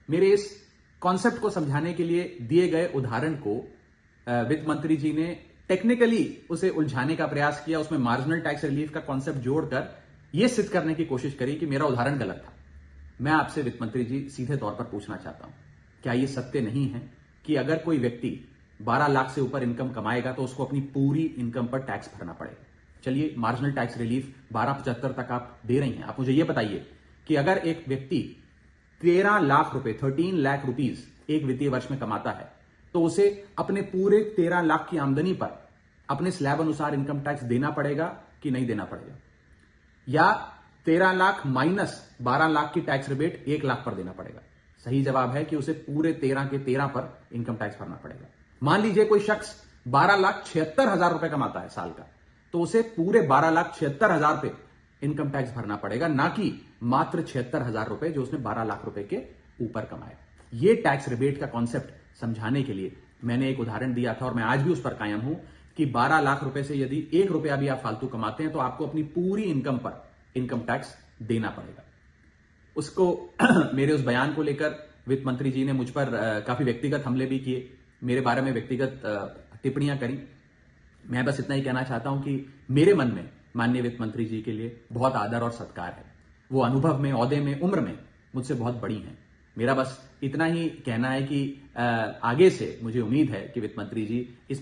मेरे इस कॉन्सेप्ट को समझाने के लिए दिए गए उदाहरण को वित्त मंत्री जी ने टेक्निकली उसे उलझाने का प्रयास किया, उसमें मार्जिनल टैक्स रिलीफ का कॉन्सेप्ट जोड़कर यह सिद्ध करने की कोशिश करी कि मेरा उदाहरण गलत था। मैं आपसे वित्त मंत्री जी सीधे तौर पर पूछना चाहता हूं, क्या यह सत्य नहीं है कि अगर कोई व्यक्ति 12 लाख से ऊपर इनकम कमाएगा तो उसको अपनी पूरी इनकम पर टैक्स भरना पड़ेगा? चलिए, मार्जिनल टैक्स रिलीफ 1275 तक आप दे रही हैं। आप मुझे यह बताइए कि अगर एक व्यक्ति 13 लाख रुपए 13 लाख रुपीज एक वित्तीय वर्ष में कमाता है तो उसे अपने पूरे 13 लाख की आमदनी पर अपने स्लैब अनुसार इनकम टैक्स देना पड़ेगा कि नहीं देना पड़ेगा? या 13 लाख माइनस 12 लाख की टैक्स रिबेट 1 लाख पर देना पड़ेगा? सही जवाब है कि उसे पूरे 13 के 13 पर इनकम टैक्स भरना पड़ेगा। मान लीजिए कोई शख्स 12,76,000 रुपए कमाता है साल का, तो उसे पूरे 12,76,000 पे इनकम टैक्स भरना पड़ेगा, ना कि मात्र 76,000 रुपए जो उसने 12 लाख रुपए के ऊपर कमाए। ये टैक्स रिबेट का कॉन्सेप्ट समझाने के लिए मैंने एक उदाहरण दिया था और मैं आज भी उस पर कायम हूं कि 12 लाख रुपए से यदि 1 रुपया भी आप फालतू कमाते हैं तो आपको अपनी पूरी इनकम पर इनकम टैक्स देना पड़ेगा। उसको मेरे उस बयान को लेकर वित्त मंत्री जी ने मुझ पर काफी व्यक्तिगत हमले भी किए, मेरे बारे में व्यक्तिगत टिप्पणियां करी। मैं बस इतना ही कहना चाहता हूं कि मेरे मन में माननीय वित्त मंत्री जी के लिए बहुत आदर और सत्कार है। वो अनुभव में, ओहदे में, उम्र में मुझसे बहुत बड़ी हैं। मेरा बस इतना ही कहना है कि आगे से मुझे उम्मीद है कि वित्त मंत्री जी इस